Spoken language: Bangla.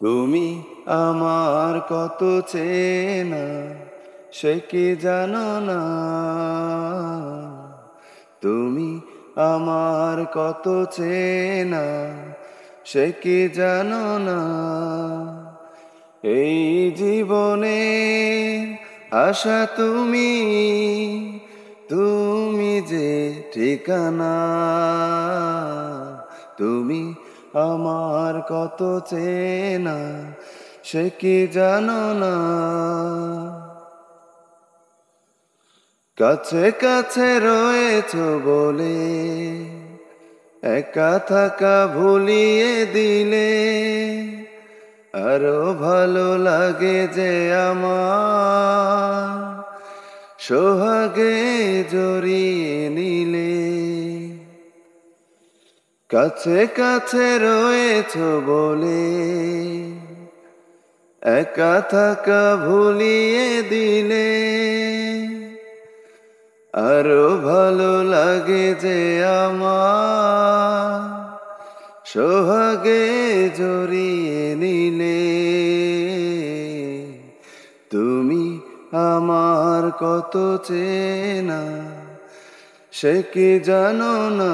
তুমি আমার কত চেনা সে কি জানো না। তুমি আমার কত চেনা সে কি জানো না। এই জীবনে আশা তুমি, তুমি যে ঠিকানা। তুমি আমার কত চেনা সে কি জানো না। কাছে কাছে রয়েছো বলে একা থাকা ভুলিয়ে দিলে, আরো ভালো লাগে যে আমার সোহাগে জড়িয়ে নিলে। কাছে কাছে রয়েছো বলে একা থাকা ভুলিয়ে দিলে, আরো ভালো লাগে যে আমার সোহাগে জড়িয়ে নিলে। তুমি আমার কত চেনা সে কি জানো না।